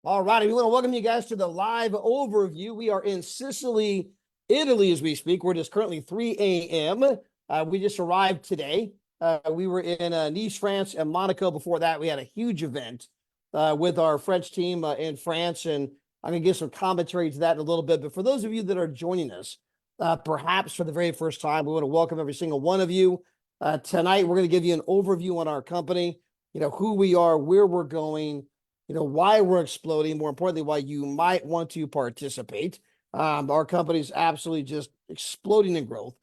All righty, we want to welcome you guys to the live overview. We are in Sicily, Italy as we speak. We're just currently 3 a.m. We just arrived today. We were in Nice, France, and Monaco. Before that, we had a huge event with our French team in France, and I'm going to give some commentary to that in a little bit. But for those of you that are joining us, perhaps for the very first time, we want to welcome every single one of you. Tonight, we're going to give you an overview on our company, who we are, where we're going, why we're exploding, more importantly, why you might want to participate. Our company is absolutely just exploding in growth.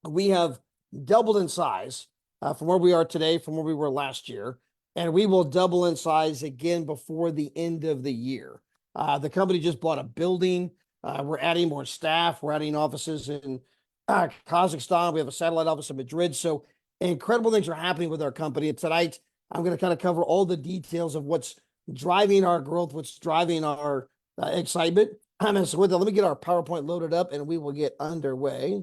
We have doubled in size from where we are today, from where we were last year, and we will double in size again before the end of the year. The company just bought a building. We're adding more staff. We're adding offices in Kazakhstan. We have a satellite office in Madrid. So incredible things are happening with our company. And tonight, I'm going to kind of cover all the details of what's driving our growth, what's driving our excitement. So with that, let me get our PowerPoint loaded up and we will get underway.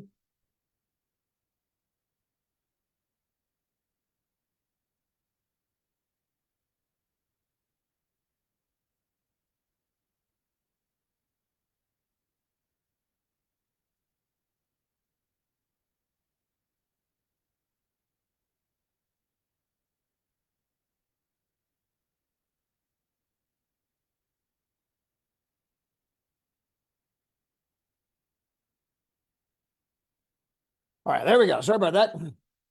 All right, there we go. Sorry about that.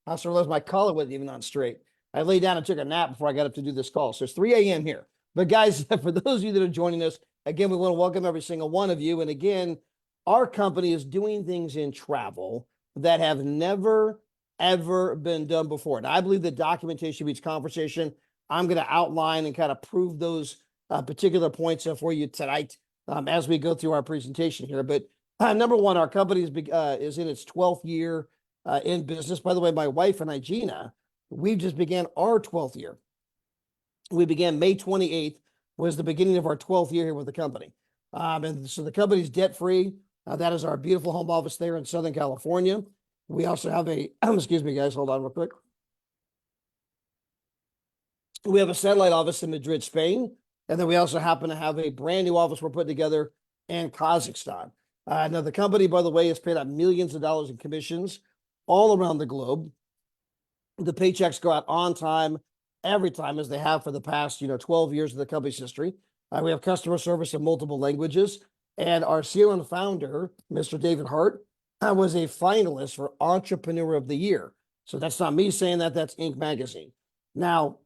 I also realized my collar wasn't even on straight. I laid down and took a nap before I got up to do this call. So it's 3 a.m. here. But guys, for those of you that are joining us, again, we want to welcome every single one of you. And again, our company is doing things in travel that have never, ever been done before. And I believe that documentation beats conversation. I'm going to outline and kind of prove those particular points for you tonight as we go through our presentation here. But number one, our company is in its 12th year in business. By the way, my wife and I, Gina, we just began our 12th year. We began May 28th, was the beginning of our 12th year here with the company. And so the company's debt-free. That is our beautiful home office there in Southern California. We also have a, excuse me, guys, hold on real quick. We have a satellite office in Madrid, Spain. And then we also happen to have a brand new office we're putting together in Kazakhstan. Now, the company, by the way, has paid out millions of dollars in commissions all around the globe. The paychecks go out on time, every time, as they have for the past, 12 years of the company's history. We have customer service in multiple languages. And our CEO and founder, Mr. David Hart, was a finalist for Entrepreneur of the Year. So that's not me saying that, that's Inc. magazine. Now,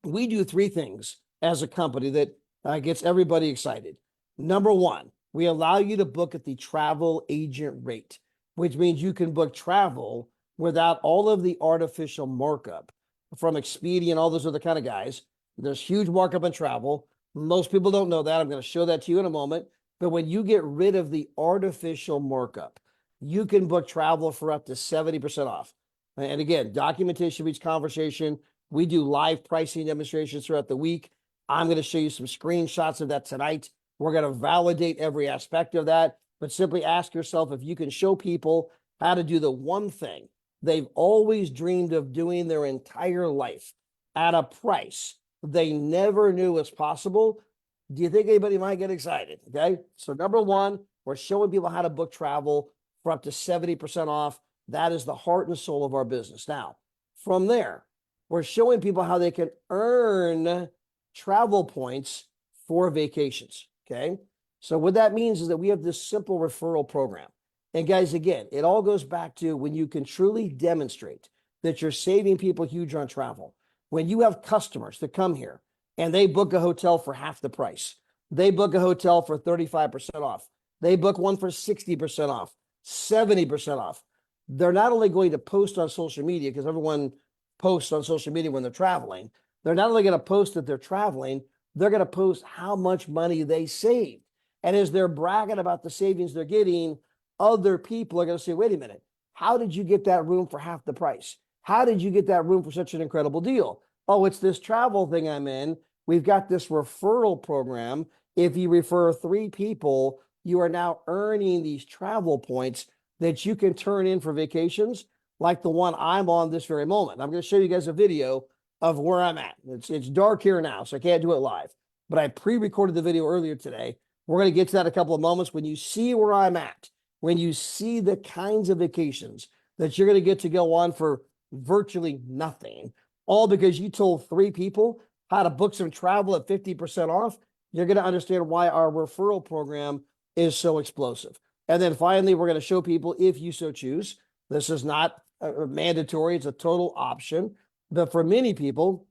we do three things as a company that gets everybody excited. Number one, we allow you to book at the travel agent rate, which means you can book travel without all of the artificial markup from Expedia and all those other kind of guys. There's huge markup in travel. Most people don't know that. I'm going to show that to you in a moment. But when you get rid of the artificial markup, you can book travel for up to 70% off. And again, documentation beats conversation. We do live pricing demonstrations throughout the week. I'm going to show you some screenshots of that tonight. We're going to validate every aspect of that, but simply ask yourself if you can show people how to do the one thing they've always dreamed of doing their entire life at a price they never knew was possible. Do you think anybody might get excited? Okay. So number one, we're showing people how to book travel for up to 70% off. That is the heart and soul of our business. Now, from there, we're showing people how they can earn travel points for vacations. Okay. So what that means is that we have this simple referral program. And guys, again, it all goes back to when you can truly demonstrate that you're saving people huge on travel. When you have customers that come here and they book a hotel for half the price, they book a hotel for 35% off, they book one for 60% off, 70% off. They're not only going to post on social media, because everyone posts on social media when they're traveling. They're not only going to post that they're traveling, they're going to post how much money they saved. And as they're bragging about the savings they're getting, other people are going to say, wait a minute, how did you get that room for half the price? How did you get that room for such an incredible deal? Oh, it's this travel thing I'm in. We've got this referral program. If you refer 3 people, you are now earning these travel points that you can turn in for vacations like the one I'm on this very moment. I'm going to show you guys a video of where I'm at. It's dark here now, so I can't do it live. but I pre-recorded the video earlier today. We're going to get to that in a couple of moments. When you see where I'm at, when you see the kinds of vacations that you're going to get to go on for virtually nothing, all because you told 3 people how to book some travel at 50% off, you're going to understand why our referral program is so explosive. And then finally, we're going to show people, if you so choose, this is not mandatory, it's a total option. But for many people,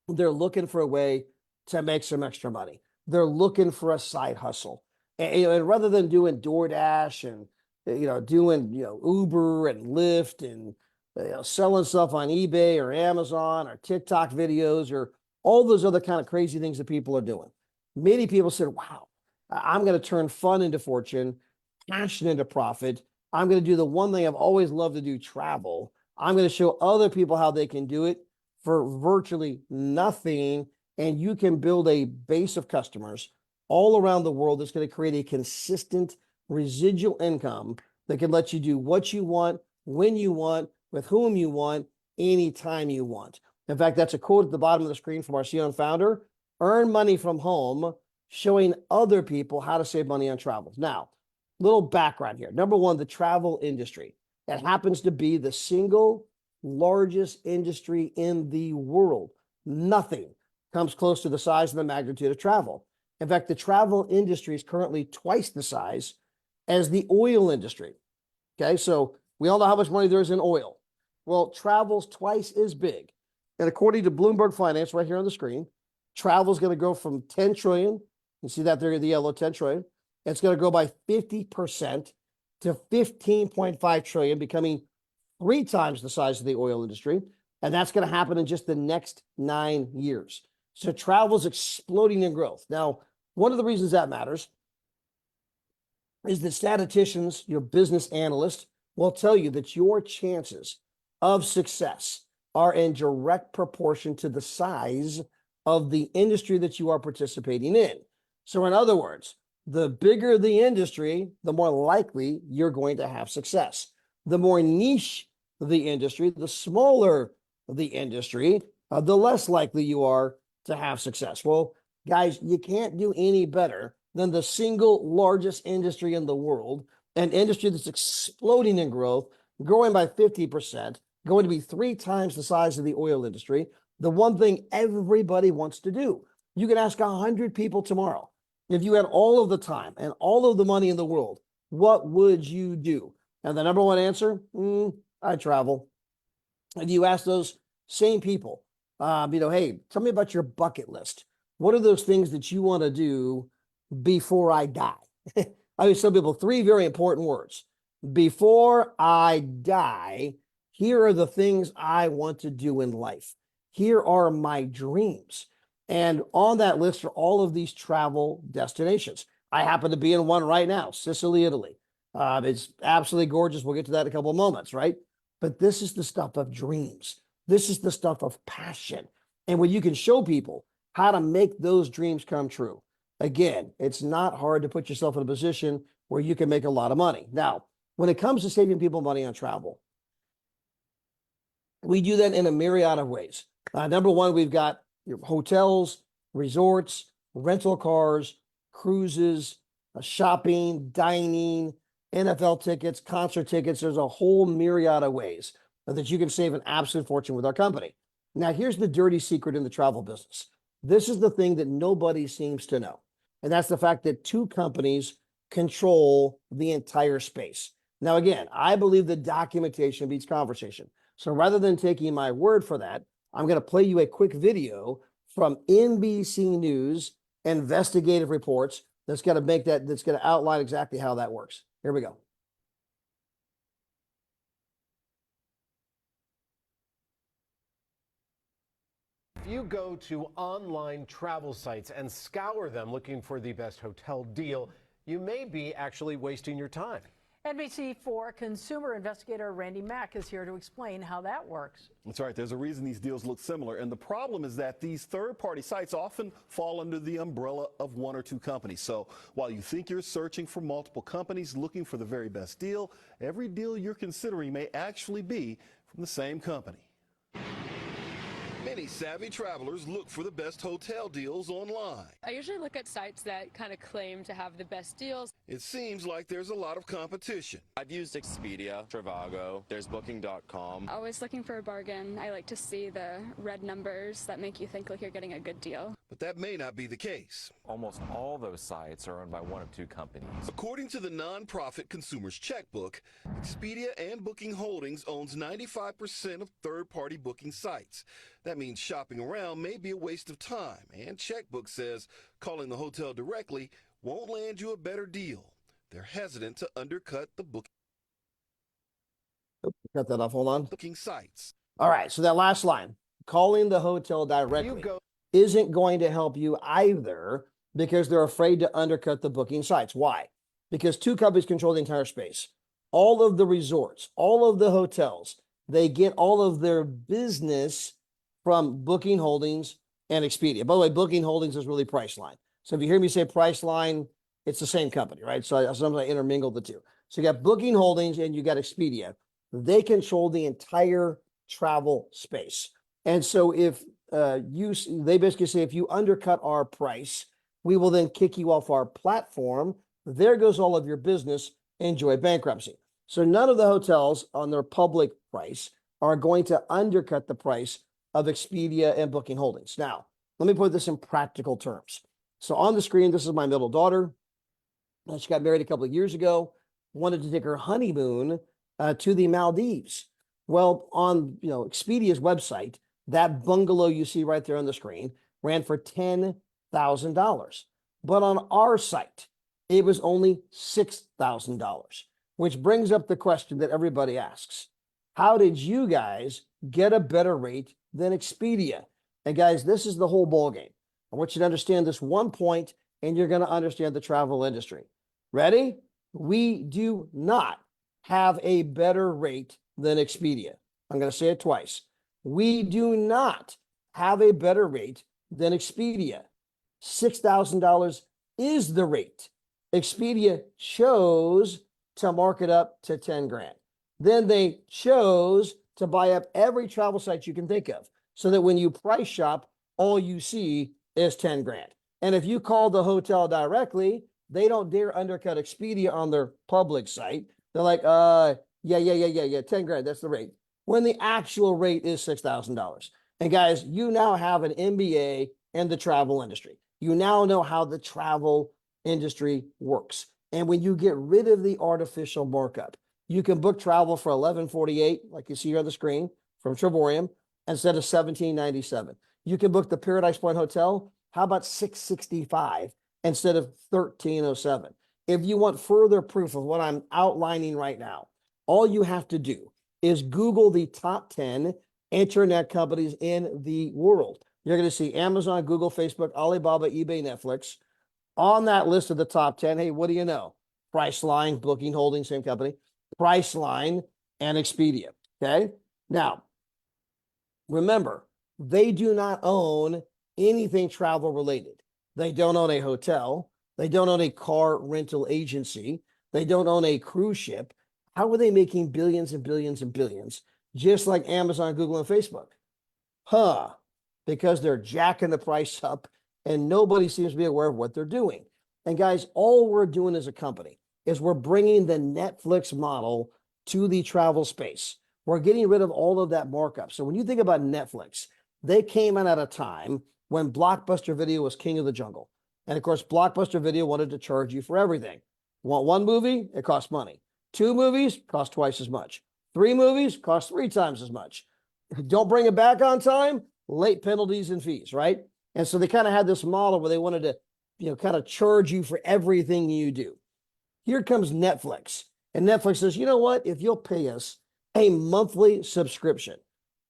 they're looking for a way to make some extra money. They're looking for a side hustle. And rather than doing DoorDash and doing Uber and Lyft and selling stuff on eBay or Amazon or TikTok videos or all those other kind of crazy things that people are doing, many people said, wow, I'm going to turn fun into fortune, passion into profit. I'm going to do the one thing I've always loved to do, travel. I'm going to show other people how they can do it for virtually nothing. And you can build a base of customers all around the world that's going to create a consistent residual income that can let you do what you want, when you want, with whom you want, anytime you want. In fact, that's a quote at the bottom of the screen from our CEO and founder: earn money from home, showing other people how to save money on travel. Now, little background here. Number one, the travel industry. It happens to be the single largest industry in the world. Nothing comes close to the size and the magnitude of travel. In fact, the travel industry is currently twice the size as the oil industry. Okay, so we all know how much money there is in oil. Well, travel's twice as big. And according to Bloomberg Finance, right here on the screen, travel is going to go from 10 trillion. You see that there, the yellow 10 trillion. It's going to grow by 50% to 15.5 trillion, becoming 3 times the size of the oil industry. And that's going to happen in just the next 9 years. So travel is exploding in growth. Now, one of the reasons that matters is that statisticians, your business analysts, will tell you that your chances of success are in direct proportion to the size of the industry that you are participating in. So in other words, the bigger the industry, the more likely you're going to have success. The more niche the industry, the smaller the industry, the less likely you are to have success. Well, guys, you can't do any better than the single largest industry in the world, an industry that's exploding in growth, growing by 50%, going to be 3 times the size of the oil industry. The one thing everybody wants to do. You can ask 100 people tomorrow, if you had all of the time and all of the money in the world, what would you do? And the number one answer, I travel. And you ask those same people, hey, tell me about your bucket list. What are those things that you want to do before I die? I mean, some people, 3 very important words. Before I die, here are the things I want to do in life. Here are my dreams. And on that list are all of these travel destinations. I happen to be in one right now, Sicily, Italy. It's absolutely gorgeous. We'll get to that in a couple of moments, right? But this is the stuff of dreams. This is the stuff of passion. And when you can show people how to make those dreams come true, again, it's not hard to put yourself in a position where you can make a lot of money. Now, when it comes to saving people money on travel, we do that in a myriad of ways. Number one, we've got your hotels, resorts, rental cars, cruises, shopping, dining, NFL tickets, concert tickets. There's a whole myriad of ways that you can save an absolute fortune with our company. Now, here's the dirty secret in the travel business. This is the thing that nobody seems to know. And that's the fact that 2 companies control the entire space. Now, again, I believe that documentation beats conversation. So rather than taking my word for that, I'm going to play you a quick video from NBC News investigative reports that's going to outline exactly how that works. Here we go. If you go to online travel sites and scour them looking for the best hotel deal, you may be actually wasting your time. NBC4 consumer investigator Randy Mack is here to explain how that works. That's right. There's a reason these deals look similar. And the problem is that these third-party sites often fall under the umbrella of 1 or 2 companies. So while you think you're searching for multiple companies looking for the very best deal, every deal you're considering may actually be from the same company. Many savvy travelers look for the best hotel deals online. I usually look at sites that kind of claim to have the best deals. It seems like there's a lot of competition. I've used Expedia, Trivago, there's Booking.com. Always looking for a bargain. I like to see the red numbers that make you think like you're getting a good deal. But that may not be the case. Almost all those sites are owned by one of two companies. According to the nonprofit Consumer's Checkbook, Expedia and Booking Holdings owns 95% of third-party booking sites. That means shopping around may be a waste of time, and Checkbook says calling the hotel directly won't land you a better deal. They're hesitant to undercut the Cut that off. Hold on. booking sites. All right. So that last line, calling the hotel directly, isn't going to help you either because they're afraid to undercut the booking sites. Why? Because two companies control the entire space. All of the resorts, all of the hotels, they get all of their business from Booking Holdings and Expedia. By the way, Booking Holdings is really Priceline. So if you hear me say Priceline, it's the same company, right? So sometimes I intermingle the two. So you got Booking Holdings and you got Expedia. They control the entire travel space. And so if they basically say, if you undercut our price, we will then kick you off our platform. There goes all of your business. Enjoy bankruptcy. So none of the hotels on their public price are going to undercut the price of Expedia and Booking Holdings. Now, let me put this in practical terms. So on the screen, this is my middle daughter. She got married a couple of years ago, wanted to take her honeymoon to the Maldives. Well, on Expedia's website, that bungalow you see right there on the screen ran for $10,000. But on our site, it was only $6,000, which brings up the question that everybody asks. How did you guys get a better rate than Expedia? And guys, this is the whole ballgame. I want you to understand this one point, and you're going to understand the travel industry. Ready? We do not have a better rate than Expedia. I'm going to say it twice. We do not have a better rate than Expedia. $6,000 is the rate. Expedia chose to mark it up to 10 grand. Then they chose to buy up every travel site you can think of so that when you price shop, all you see is 10 grand. And if you call the hotel directly, they don't dare undercut Expedia on their public site. They're like, yeah, 10 grand, that's the rate. When the actual rate is $6,000. And guys, you now have an MBA in the travel industry. You now know how the travel industry works. And when you get rid of the artificial markup, you can book travel for $11.48, like you see here on the screen, from Travorium, instead of $17.97. You can book the Paradise Point Hotel. How about $665 instead of $13.07? If you want further proof of what I'm outlining right now, all you have to do is Google the top 10 internet companies in the world. You're going to see Amazon, Google, Facebook, Alibaba, eBay, Netflix. On that list of the top 10, hey, what do you know? Priceline, Booking Holdings, same company, Priceline, and Expedia. Okay? Now, remember, they do not own anything travel related. They don't own a hotel. They don't own a car rental agency. They don't own a cruise ship. How are they making billions and billions and billions, just like Amazon, Google, and Facebook? Because they're jacking the price up and nobody seems to be aware of what they're doing. And guys, all we're doing as a company is we're bringing the Netflix model to the travel space. We're getting rid of all of that markup. So when you think about Netflix, they came in at a time when Blockbuster Video was king of the jungle. And of course, Blockbuster Video wanted to charge you for everything. Want one movie? It costs money. 2 movies? Cost twice as much. 3 movies? Cost 3 times as much. Don't bring it back on time? Late penalties and fees, right? And so they kind of had this model where they wanted to, kind of charge you for everything you do. Here comes Netflix. And Netflix says, you know what? If you'll pay us a monthly subscription,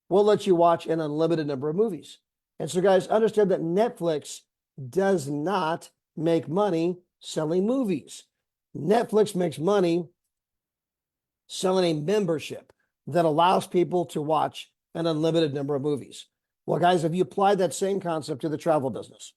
we'll let you watch an unlimited number of movies. And so guys, understand that Netflix does not make money selling movies. Netflix makes money selling a membership that allows people to watch an unlimited number of movies. Well, guys, if you apply that same concept to the travel business,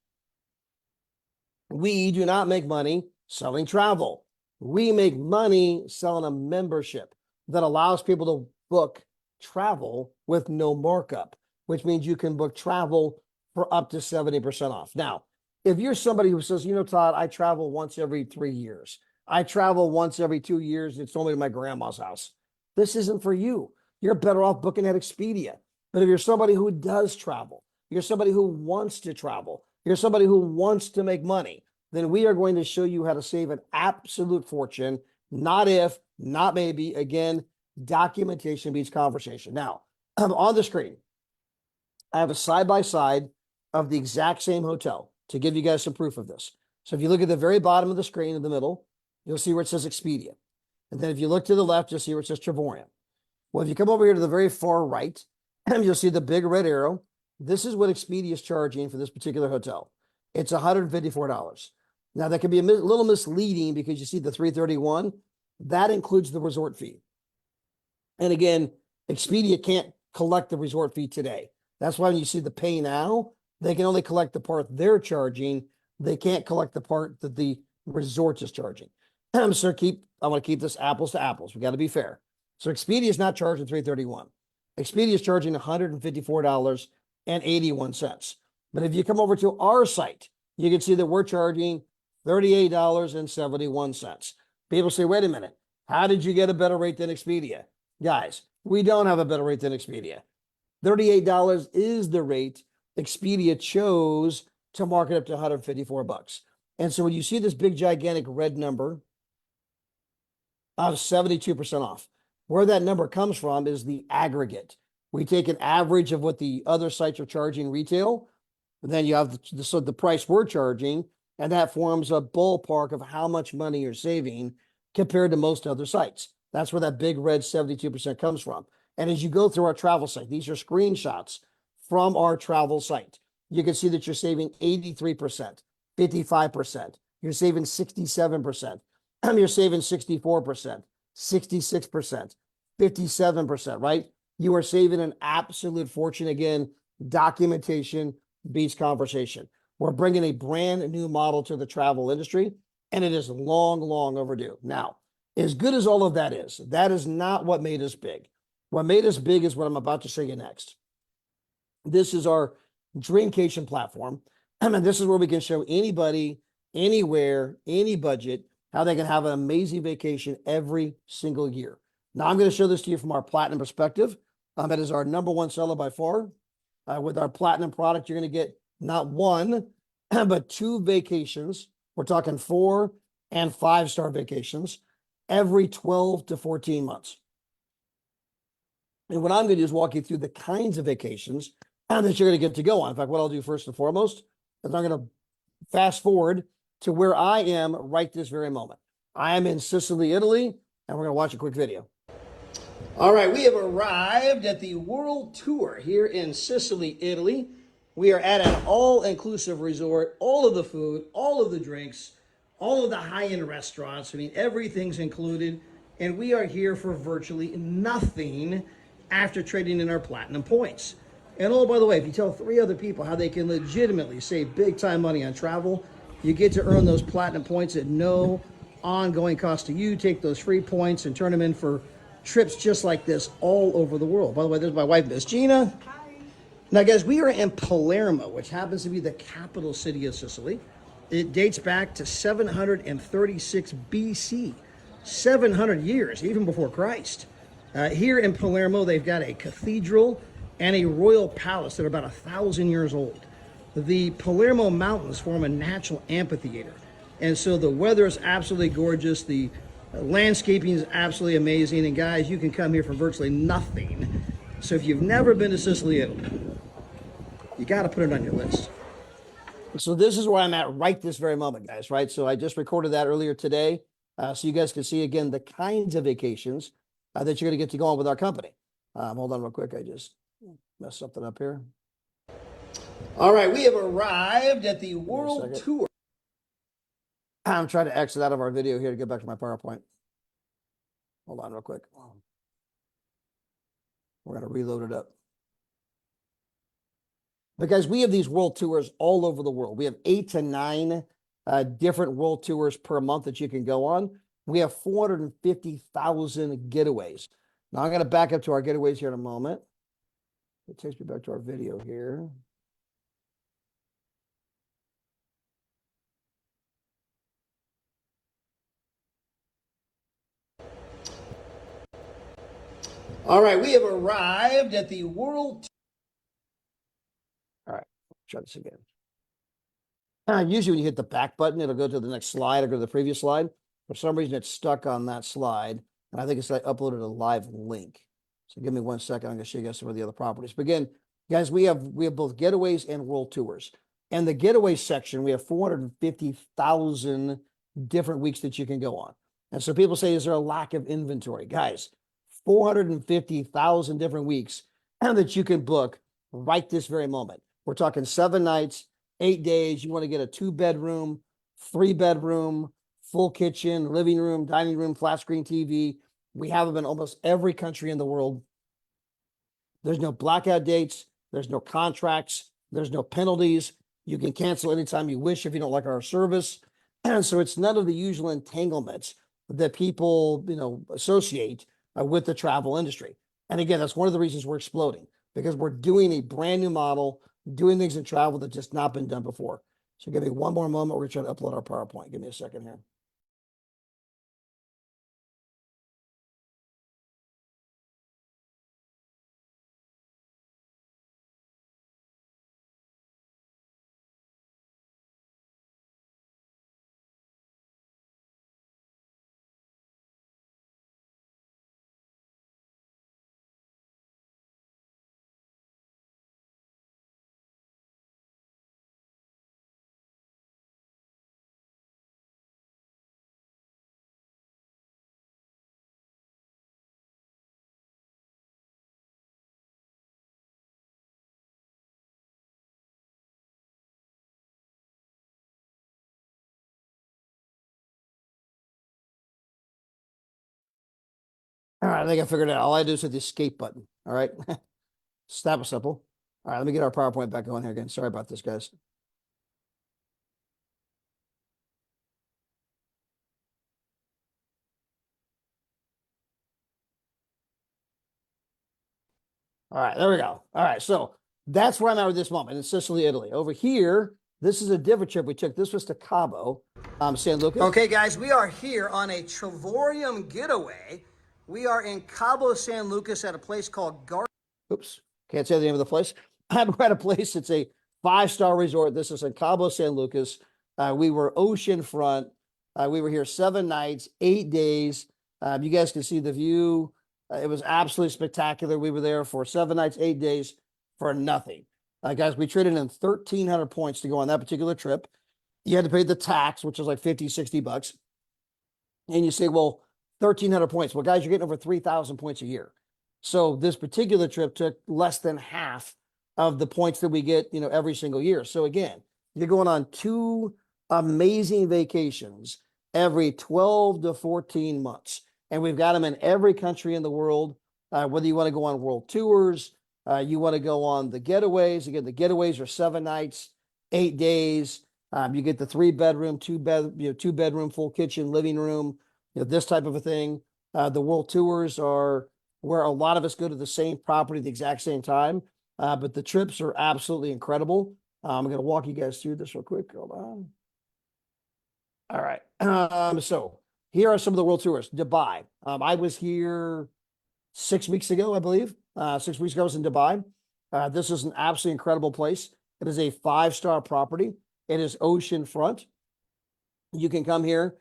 we do not make money selling travel. We make money selling a membership that allows people to book travel with no markup. which means you can book travel for up to 70% off. Now, if you're somebody who says, you know, Todd, I travel once every 3 years, I travel once every 2 years, it's only to my grandma's house. This isn't for you. You're better off booking at Expedia. But if you're somebody who does travel, you're somebody who wants to travel, you're somebody who wants to make money, then we are going to show you how to save an absolute fortune. Not if, not maybe. Again, documentation beats conversation. Now, on the screen, I have a side-by-side of the exact same hotel to give you guys some proof of this. So if you look at the very bottom of the screen in the middle, you'll see where it says Expedia. And then if you look to the left, you'll see where it says Travorium. Well, if you come over here to the very far right, you'll see the big red arrow. This is what Expedia is charging for this particular hotel. It's $154. Now, that can be a little misleading because you see the $331. That includes the resort fee. And again, Expedia can't collect the resort fee today. That's why when you see the pay now, they can only collect the part they're charging. They can't collect the part that the resort is charging. So I want to keep this apples to apples. We got to be fair. So Expedia is not charging $331. Expedia is charging $154.81. But if you come over to our site, you can see that we're charging $38.71. People say, wait a minute, how did you get a better rate than Expedia? Guys, we don't have a better rate than Expedia. $38 is the rate Expedia chose to mark it up to $154. And so when you see this big gigantic red number of 72% off, where that number comes from is the aggregate. We take an average of what the other sites are charging retail, and then you have the price we're charging, and that forms a ballpark of how much money you're saving compared to most other sites. That's where that big red 72% comes from. And as you go through our travel site, these are screenshots from our travel site. You can see that you're saving 83%, 55%. You're saving 67%. You're saving 64%, 66%, 57%, right? You are saving an absolute fortune. Again, documentation beats conversation. We're bringing a brand new model to the travel industry, and it is long, long overdue. Now, as good as all of that is not what made us big. What made us big is what I'm about to show you next. This is our Dreamcation platform. And this is where we can show anybody, anywhere, any budget, how they can have an amazing vacation every single year. Now, I'm going to show this to you from our Platinum perspective. That is our #1 seller by far. With our Platinum product, you're going to get not one, but 2 vacations. We're talking 4 and 5-star vacations every 12 to 14 months. And what I'm going to do is walk you through the kinds of vacations that you're going to get to go on. In fact, what I'll do first and foremost is I'm going to fast forward to where I am right this very moment. I am in Sicily, Italy, and we're going to watch a quick video. All right, we have arrived at the World Tour here in Sicily, Italy. We are at an all-inclusive resort, all of the food, all of the drinks, all of the high-end restaurants. I mean, everything's included, and we are here for virtually nothing after trading in our Platinum points. And oh, by the way, if you tell 3 other people how they can legitimately save big-time money on travel, you get to earn those Platinum points at no ongoing cost to you. Take those free points and turn them in for trips just like this all over the world. By the way, there's my wife, Miss Gina. Hi. Now, guys, we are in Palermo, which happens to be the capital city of Sicily. It dates back to 736 BC, 700 years, even before Christ. Here in Palermo, they've got a cathedral and a royal palace that are about 1,000 years old. The Palermo Mountains form a natural amphitheater. And so the weather is absolutely gorgeous. The landscaping is absolutely amazing. And guys, you can come here for virtually nothing. So if you've never been to Sicily, Italy, you got to put it on your list. So this is where I'm at right this very moment, guys, right? So I just recorded that earlier today. So you guys can see, again, the kinds of vacations that you're going to get to go on with our company. Hold on real quick. I just messed something up here. All right, we have arrived at the World Tour. I'm trying to exit out of our video here to get back to my PowerPoint. Hold on real quick. We're going to reload it up. Because we have these world tours all over the world. We have 8 to 9 different world tours per month that you can go on. We have 450,000 getaways. Now I'm going to back up to our getaways here in a moment. It takes me back to our video here. All right, we have arrived at the World. All right, try this again. Usually when you hit the back button, it'll go to the next slide or go to the previous slide. For some reason, it's stuck on that slide. And I think it's like uploaded a live link. So give me 1 second. I'm going to show you guys some of the other properties. But again, guys, we have both getaways and world tours. And the getaway section, we have 450,000 different weeks that you can go on. And so people say, is there a lack of inventory? Guys, 450,000 different weeks that you can book right this very moment. We're talking 7 nights, 8 days. You want to get a 2-bedroom, 3-bedroom, full kitchen, living room, dining room, flat screen TV. We have them in almost every country in the world. There's no blackout dates. There's no contracts. There's no penalties. You can cancel anytime you wish if you don't like our service. And so it's none of the usual entanglements that people, associate with the travel industry. And again, that's one of the reasons we're exploding, because we're doing a brand new model, doing things in travel that just not been done before. So give me one more moment. We're going to try to upload our PowerPoint. Give me a second here. All right, I think I figured it out. All I do is hit the escape button. All right. That was simple. All right, let me get our PowerPoint back on here again. Sorry about this, guys. All right, there we go. All right, so that's where I'm at with this moment in Sicily, Italy. Over here, this is a different trip we took. This was to Cabo, San Lucas. Okay, guys, we are here on a Travorium getaway. We are in Cabo San Lucas at a place called Oops, can't say the name of the place. I'm at a place. It's a 5-star resort. This is in Cabo San Lucas. We were oceanfront. We were here 7 nights, 8 days. You guys can see the view. It was absolutely spectacular. We were there for 7 nights, 8 days for nothing. Guys, we traded in 1,300 points to go on that particular trip. You had to pay the tax, which was like 50, 60 bucks. And you say, well, 1,300 points. Well, guys, you're getting over 3,000 points a year. So this particular trip took less than half of the points that we get, every single year. So again, you're going on 2 amazing vacations every 12 to 14 months. And we've got them in every country in the world, whether you want to go on world tours, you want to go on the getaways. Again, the getaways are 7 nights, 8 days. You get the 3-bedroom, 2-bedroom, full kitchen, living room, this type of a thing. The world tours are where a lot of us go to the same property at the exact same time. But the trips are absolutely incredible. I'm going to walk you guys through this real quick. Hold on. All right. So here are some of the world tours. Dubai. I was here 6 weeks ago, I believe. 6 weeks ago, I was in Dubai. This is an absolutely incredible place. It is a 5-star property. It is oceanfront. You can come here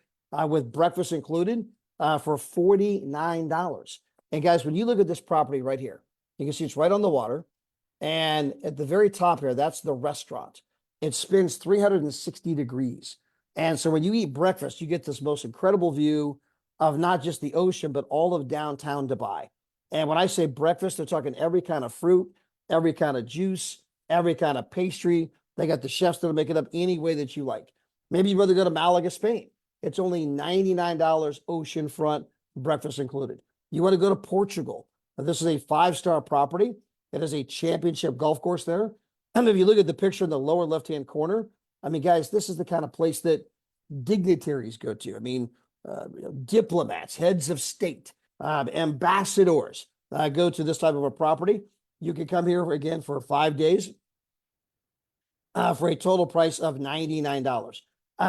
with breakfast included for $49. And guys, when you look at this property right here, you can see it's right on the water. And at the very top here, that's the restaurant. It spins 360 degrees. And so when you eat breakfast, you get this most incredible view of not just the ocean, but all of downtown Dubai. And when I say breakfast, they're talking every kind of fruit, every kind of juice, every kind of pastry. They got the chefs that'll make it up any way that you like. Maybe you'd rather go to Malaga, Spain. It's only $99 oceanfront, breakfast included. You want to go to Portugal. Now, this is a 5-star property. It is a championship golf course there. And if you look at the picture in the lower left-hand corner, I mean, guys, this is the kind of place that dignitaries go to. I mean, diplomats, heads of state, ambassadors go to this type of a property. you can come here again for 5 days for a total price of $99.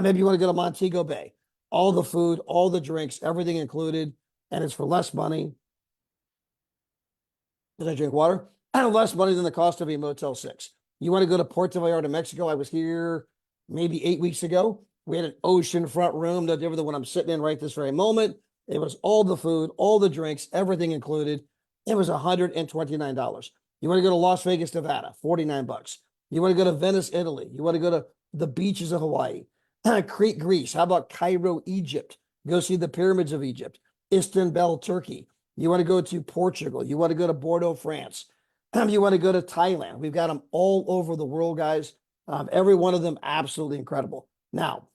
Maybe you want to go to Montego Bay. All the food, all the drinks, everything included, and it's for less money. Did I drink water? Less money than the cost of a Motel 6. You want to go to Puerto Vallarta, Mexico? I was here maybe 8 weeks ago. We had an oceanfront room, no different than what I'm sitting in right this very moment. It was all the food, all the drinks, everything included. It was $129. You want to go to Las Vegas, Nevada? $49. You want to go to Venice, Italy? You want to go to the beaches of Hawaii? Crete, Greece? How about Cairo, Egypt? Go see the pyramids of Egypt. Istanbul, Turkey. You want to go to Portugal? You want to go to Bordeaux, France? You want to go to Thailand? We've got them all over the world, guys. Every one of them absolutely incredible. Now,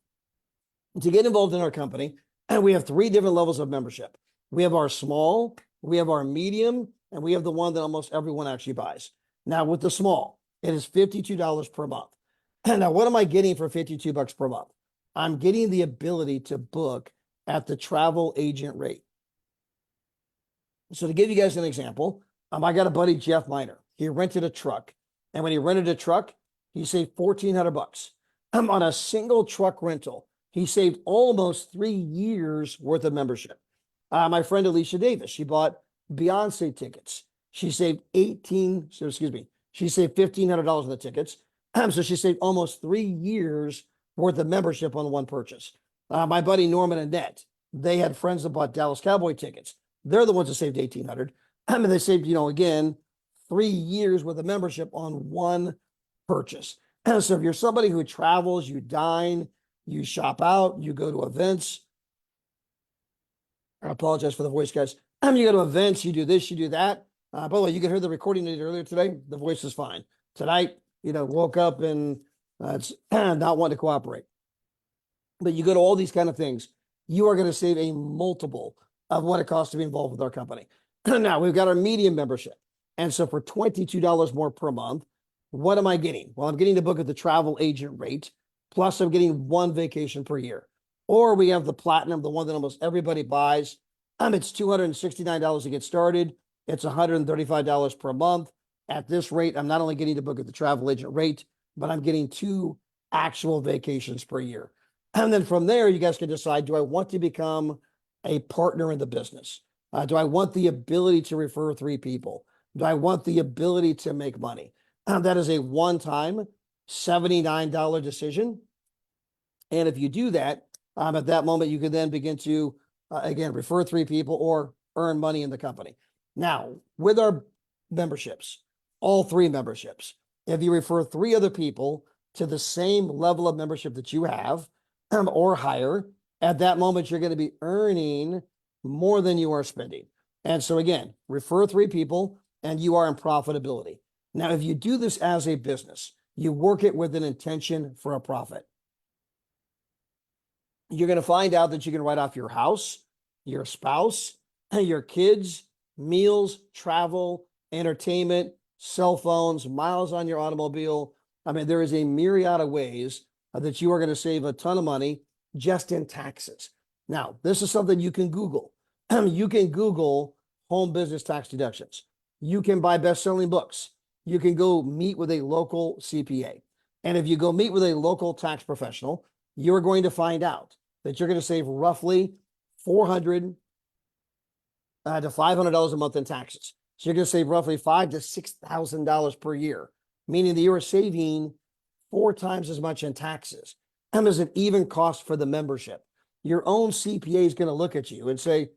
to get involved in our company, we have 3 different levels of membership. We have our small, we have our medium, and we have the one that almost everyone actually buys. Now, with the small, it is $52 per month. Now, what am I getting for $52 per month? I'm getting the ability to book at the travel agent rate. So to give you guys an example, I got a buddy, Jeff Miner. He rented a truck, and when he rented a truck, he saved $1,400. On a single truck rental, he saved almost 3 years worth of membership. My friend Alicia Davis, she bought Beyonce tickets. She saved she saved $1,500 on the tickets. So she saved almost 3 years worth of membership on one purchase. My buddy Norman and Annette, they had friends that bought Dallas Cowboy tickets. They're the ones that saved $1,800. They saved, again, 3 years worth of membership on one purchase. So if you're somebody who travels, you dine, you shop out, you go to events. I apologize for the voice, guys. You go to events, you do this, you do that. By the way, you can hear the recording I did earlier today. The voice is fine. Tonight, woke up and it's not wanting to cooperate. But you go to all these kind of things, you are going to save a multiple of what it costs to be involved with our company. Now, we've got our medium membership. And so for $22 more per month, what am I getting? Well, I'm getting to book at the travel agent rate, plus I'm getting 1 vacation per year. Or we have the platinum, the one that almost everybody buys. It's $269 to get started. It's $135 per month. At this rate, I'm not only getting to book at the travel agent rate, but I'm getting 2 actual vacations per year. And then from there, you guys can decide, do I want to become a partner in the business? Do I want the ability to refer 3 people? Do I want the ability to make money? That is a one-time $79 decision. And if you do that, at that moment, you can then begin to, again, refer 3 people or earn money in the company. Now, with our memberships, all 3 memberships, if you refer 3 other people to the same level of membership that you have or higher, at that moment, you're going to be earning more than you are spending. And so again, refer 3 people and you are in profitability. Now, if you do this as a business, you work it with an intention for a profit. You're going to find out that you can write off your house, your spouse, your kids, meals, travel, entertainment, cell phones, miles on your automobile. There is a myriad of ways that you are going to save a ton of money just in taxes. Now, this is something you can Google. You can Google home business tax deductions. You can buy best-selling books. You can go meet with a local CPA. And if you go meet with a local tax professional, you're going to find out that you're going to save roughly $400 to $500 a month in taxes. So you're going to save roughly $5,000 to $6,000 per year, meaning that you are saving 4 times as much in taxes. And there's an even cost for the membership. Your own CPA is going to look at you and say,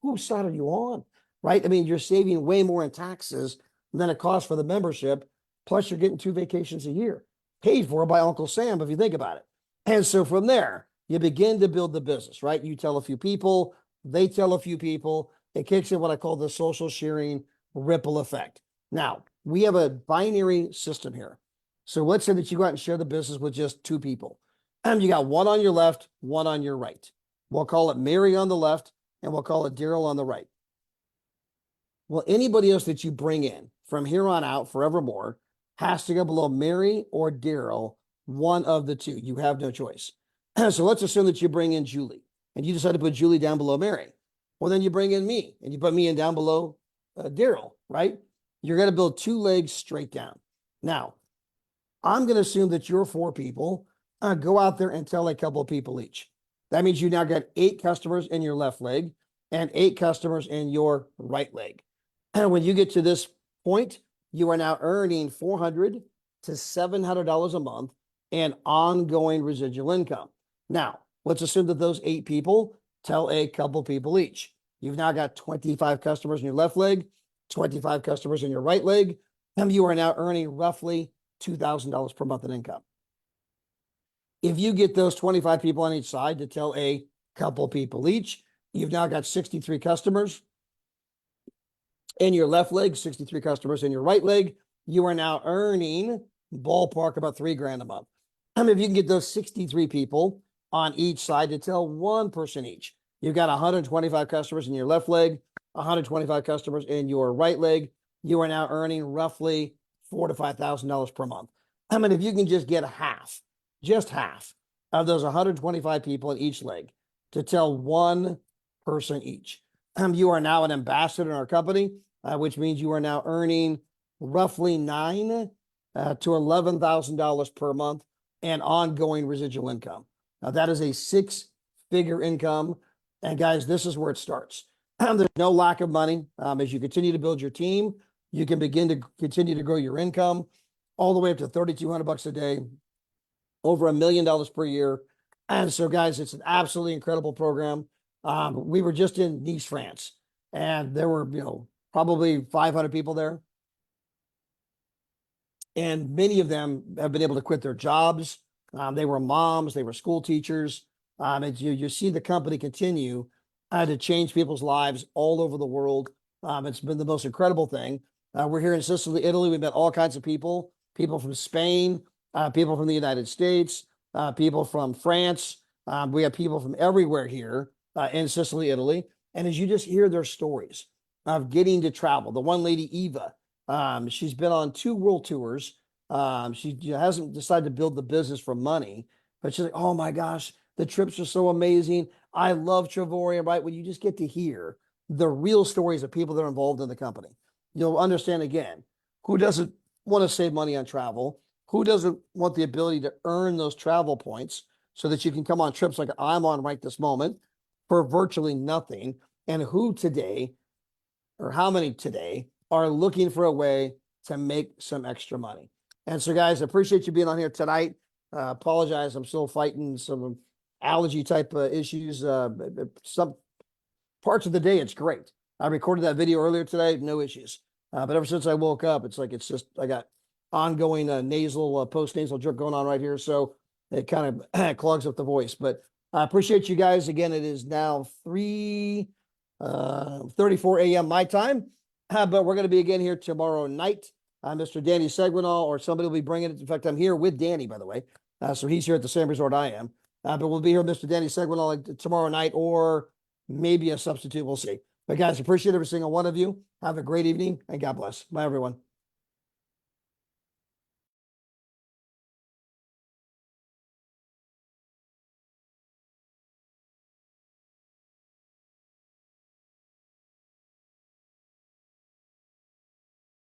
whose side are you on? Right? You're saving way more in taxes than it costs for the membership. Plus, you're getting 2 vacations a year paid for by Uncle Sam, if you think about it. And so from there, you begin to build the business, right? You tell a few people, they tell a few people. It kicks in what I call the social sharing ripple effect. Now, we have a binary system here. So let's say that you go out and share the business with just 2 people. You got one on your left, one on your right. We'll call it Mary on the left, and we'll call it Daryl on the right. Well, anybody else that you bring in from here on out forevermore has to go below Mary or Daryl, one of the 2. You have no choice. So let's assume that you bring in Julie, and you decide to put Julie down below Mary. Well, then you bring in me, and you put me in down below Daryl, right? you're going to build 2 legs straight down. Now, I'm going to assume that your 4 people go out there and tell a couple of people each. That means you now got 8 customers in your left leg and 8 customers in your right leg. And when you get to this point, you are now earning $400 to $700 a month and ongoing residual income. Now, let's assume that those 8 people tell a couple people each. You've now got 25 customers in your left leg, 25 customers in your right leg, and you are now earning roughly $2,000 per month in income. If you get those 25 people on each side to tell a couple people each, you've now got 63 customers in your left leg, 63 customers in your right leg. You are now earning ballpark about $3,000 a month. If you can get those 63 people on each side to tell one person each, you've got 125 customers in your left leg, 125 customers in your right leg. You are now earning roughly $4,000 to $5,000 per month. If you can just get just half of those 125 people in each leg to tell one person each, you are now an ambassador in our company, which means you are now earning roughly $9,000 to $11,000 per month and ongoing residual income. Now that is a 6-figure income. And guys, this is where it starts. There's no lack of money. As you continue to build your team, you can begin to continue to grow your income all the way up to $3,200 a day, over $1 million per year. And so guys, it's an absolutely incredible program. We were just in Nice, France, and there were, probably 500 people there. And many of them have been able to quit their jobs. They were moms, they were school teachers. And you see the company continue to change people's lives all over the world. It's been the most incredible thing. We're here in Sicily, Italy. We met all kinds of people from Spain, people from the United States, people from France. We have people from everywhere here in Sicily, Italy. And as you just hear their stories of getting to travel, the one lady, Eva, she's been on 2 world tours. She hasn't decided to build the business for money, but she's like, oh my gosh, the trips are so amazing. I love Travorium, right? When you just get to hear the real stories of people that are involved in the company, you'll understand again, who doesn't want to save money on travel? Who doesn't want the ability to earn those travel points so that you can come on trips like I'm on right this moment for virtually nothing? And who today, or how many today, are looking for a way to make some extra money? And so guys, I appreciate you being on here tonight. Apologize, I'm still fighting some allergy type issues. Some parts of the day, it's great. I recorded that video earlier today, no issues. But ever since I woke up, it's like, I got ongoing nasal, post-nasal drip going on right here. So it kind of clogs up the voice, but I appreciate you guys. Again, it is now 3:34 a.m. my time, but we're going to be again here tomorrow night. Mr. Danny Seguinal, or somebody will be bringing it. In fact, I'm here with Danny, by the way. So he's here at the same resort I am. But we'll be here with Mr. Danny Seguinal tomorrow night, or maybe a substitute. We'll see. But guys, appreciate every single one of you. Have a great evening, and God bless. Bye, everyone.